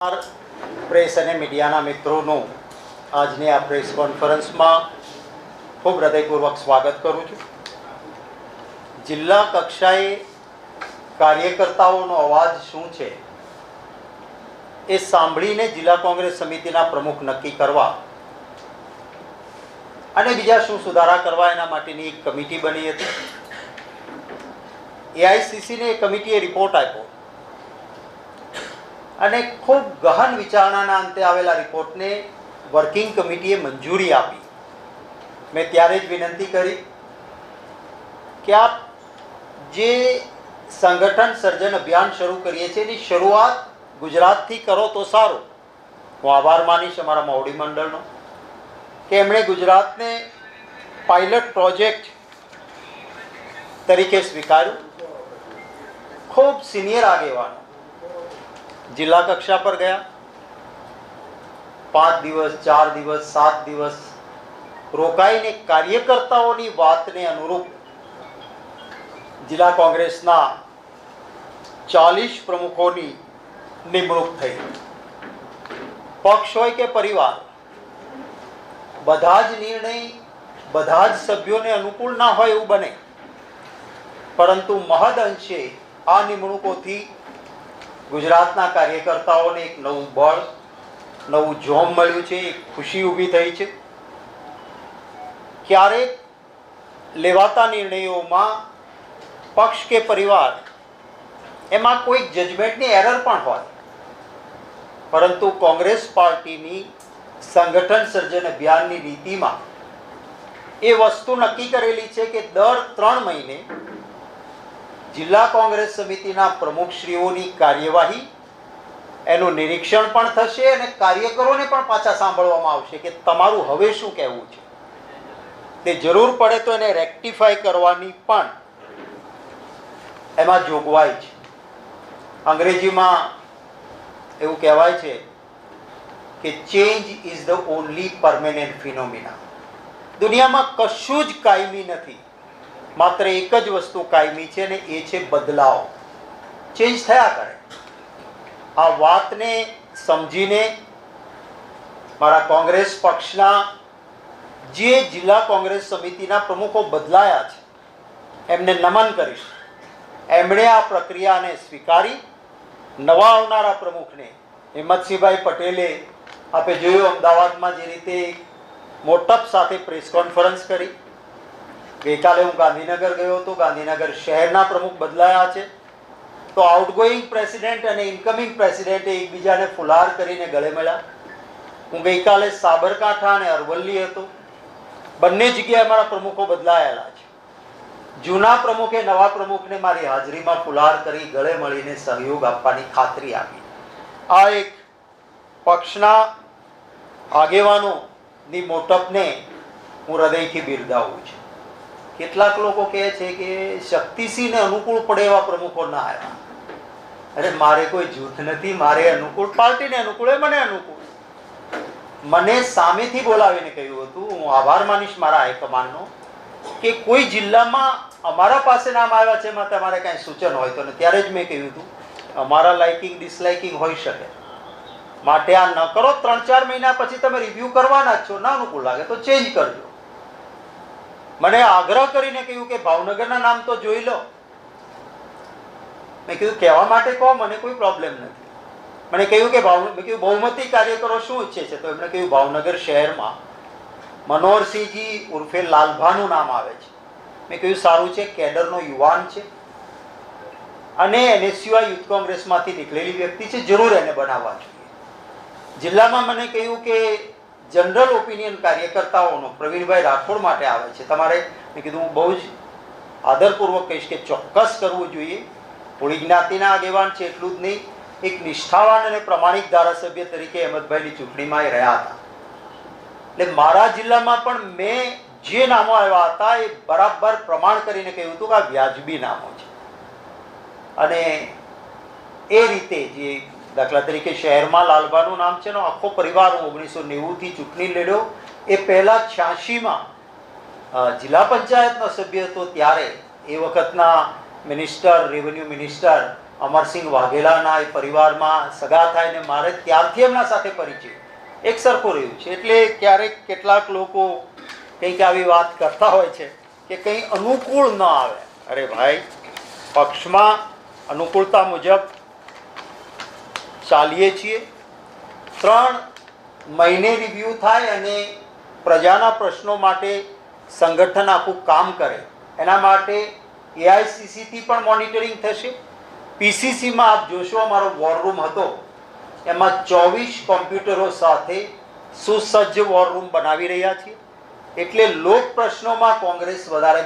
Press અને મીડિયાના મિત્રોનું આજની આ પ્રેસ કોન્ફરન્સમાં ખૂબ હૃદયપૂર્વક સ્વાગત કરું છું. જિલ્લા કક્ષાએ કાર્યકર્તાઓનો અવાજ શું છે એ સાંભળીને જિલ્લા કોંગ્રેસ સમિતિના પ્રમુખ નક્કી કરવા અને બીજા શું સુધારા કરવા એના માટેની એક કમિટી બની હતી. એઆઈસીસીને એ કમિટીએ રિપોર્ટ આપ્યો અને ખૂબ ગહન વિચારણાના અંતે આવેલા રિપોર્ટને વર્કિંગ કમિટીએ મંજૂરી આપી. મેં ત્યારે જ વિનંતી કરી કે આપ જે સંગઠન સર્જન અભિયાન શરૂ કરીએ છીએ એની શરૂઆત ગુજરાતથી કરો તો સારું. હું આભાર માનીશ અમારા મોવડી મંડળનો કે એમણે ગુજરાતને પાયલટ પ્રોજેક્ટ તરીકે સ્વીકાર્યું. ખૂબ સિનિયર આગેવાનો જિલ્લા કક્ષા પર ગયા. 5 દિવસ 4 દિવસ 7 દિવસ રોકાઈને કાર્યકર્તાઓની વાતને અનુરૂપ જિલ્લા કોંગ્રેસના 40 પ્રમુખોની નિમણૂક થઈ. પક્ષ હોય કે પરિવાર, બધા જ નિર્ણય બધા જ સભ્યોને અનુકૂળ ના હોય એવું બને, પરંતુ મહદ અંશે આ નિમણૂકોથી ગુજરાતના કાર્યકર્તાઓને એક નવું બળ, નવું જોમ મળ્યું છે, એક ખુશી ઊભી થઈ છે. ક્યારેક લેવાતા નિર્ણયોમાં પક્ષ કે પરિવાર એમાં કોઈ જજમેન્ટની એરર પણ હોય, પરંતુ કોંગ્રેસ પાર્ટીની સંગઠન સર્જન અભિયાનની નીતિમાં એ વસ્તુ નક્કી કરેલી છે કે દર 3 મહિને જિલ્લા કોંગ્રેસ સમિતિના પ્રમુખશ્રીઓની કાર્યવાહી, એનું નિરીક્ષણ પણ થશે અને કાર્યકરોને પણ પાછા સાંભળવામાં આવશે કે તમારું હવે શું કહેવું છે. તે જરૂર પડે તો એને રેક્ટિફાય કરવાની પણ એમાં જોગવાઈ છે. અંગ્રેજીમાં એવું કહેવાય છે કે change is the only permanent phenomena. દુનિયામાં કશું જ કાયમી નથી, માત્ર એક જ વસ્તુ કાયમી છે અને એ છે બદલાવ. ચેન્જ થયા કરે. આ વાતને સમજીને મારા કોંગ્રેસ પક્ષના જે જિલ્લા કોંગ્રેસ સમિતિના પ્રમુખો બદલાયા છે એમને નમન કરીશ. એમણે આ પ્રક્રિયાને સ્વીકારી નવા આવનારા પ્રમુખને હિંમતસિંહભાઈ પટેલે આપે જોયું અમદાવાદમાં જે રીતે મોટપ સાથે પ્રેસ કોન્ફરન્સ કરી. ગઈકાલે હું ગાંધીનગર ગયો હતો. ગાંધીનગર શહેરના પ્રમુખ બદલાયા છે તો આઉટગોઈંગ પ્રેસિડેન્ટ અને ઇન્કમિંગ પ્રેસિડેન્ટે એકબીજાને ફુલાર કરીને ગળે મળ્યા. હું ગઈકાલે સાબરકાંઠા અને અરવલ્લી હતો. બંને જગ્યાએ મારા પ્રમુખો બદલાયેલા છે. જૂના પ્રમુખે નવા પ્રમુખને મારી હાજરીમાં ફુલાર કરી ગળે મળીને સહયોગ આપવાની ખાતરી આપી. આ એક પક્ષના આગેવાનોની મોટપને હું હૃદયથી બિરદાવું છું. કેટલાક લોકો કહે છે કે શક્તિસિંહને અનુકૂળ પડે એવા પ્રમુખો ના આવ્યા. અરે મારે કોઈ જૂથ નથી, મારે અનુકૂળ પાર્ટીને અનુકૂળ હોય, મને અનુકૂળ. મને સામેથી બોલાવીને કહ્યું હતું, હું આભાર માનીશ મારા હાઈકમાન્ડનો, કે કોઈ જિલ્લામાં અમારા પાસે નામ આવ્યા છે એમાં તમારે કાંઈ સૂચન હોય તો. ત્યારે જ મેં કહ્યું હતું અમારા લાઇકિંગ ડિસલાઇકિંગ હોઈ શકે, માટે આ ન કરો. 3-4 મહિના પછી તમે રિવ્યૂ કરવાના જ છો, ના અનુકૂળ લાગે તો ચેન્જ કરજો. મને આગ્રહ કરીને કહ્યું કે ભાવનગરના નામ તો જોઈ લો. મેં કીધું કહેવા માટે કહો, મને કોઈ પ્રોબ્લેમ નથી. મને કહ્યું કે મેં કીધું બહુમતી કાર્યકરો શું ઈચ્છે છે, તો એમણે કહ્યું ભાવનગર શહેરમાં મનોહરસિંહજી ઉર્ફે લાલભાનું નામ આવે છે. મેં કહ્યું સારું છે, કેડરનો યુવાન છે અને NSUI યુથ કોંગ્રેસમાંથી નીકળેલી વ્યક્તિ છે, જરૂર એને બનાવવા જોઈએ. જિલ્લામાં મને કહ્યું કે જનરલ ઓપિનિયન કાર્યકર્તાઓનો પ્રવીણભાઈ રાઠોડ માટે આવે છે તમારે. મેં કીધું હું બહુ જ આદરપૂર્વક કહીશ કે ચોક્કસ કરવું જોઈએ. હોળી જ્ઞાતિના આગેવાન છે એટલું જ નહીં, એક નિષ્ઠાવાન અને પ્રમાણિક ધારાસભ્ય તરીકે અહેમદભાઈની ચૂંટણીમાં એ રહ્યા હતા. એટલે મારા જિલ્લામાં પણ મેં જે નામો આવ્યા હતા એ બરાબર પ્રમાણ કરીને કહ્યું હતું કે આ વ્યાજબી નામો છે. અને એ રીતે જે દાખલા તરીકે શહેરમાં લાલબાનું નામ છે, આખો પરિવાર 1990થી ચૂંટણી લડ્યો. એ પહેલા 86માં જિલ્લા પંચાયતનો સભ્ય હતો, ત્યારે એ વખતના મિનિસ્ટર, રેવન્યુ મિનિસ્ટર અમરસિંહ વાઘેલાના એ પરિવારમાં સગા થાય ને મારે ત્યારથી એમના સાથે પરિચય એક સરખું રહ્યું છે. એટલે ક્યારેક કેટલાક લોકો કંઈક આવી વાત કરતા હોય છે કે કંઈ અનુકૂળ ન આવે. અરે ભાઈ, પક્ષમાં અનુકૂળતા મુજબ ચાલીએ છીએ. 3 મહિને રિવ્યૂ થાય અને પ્રજાના પ્રશ્નો માટે સંગઠન આખું કામ કરે. એના માટે એઆઈસીસીથી પણ મોનિટરિંગ થશે. પીસીસીમાં આપ જોશો અમારો વોર રૂમ હતો, એમાં 24 કોમ્પ્યુટરો સાથે સુસજ્જ વોર રૂમ બનાવી રહ્યા છીએ. એટલે લોક પ્રશ્નોમાં કોંગ્રેસ વધારે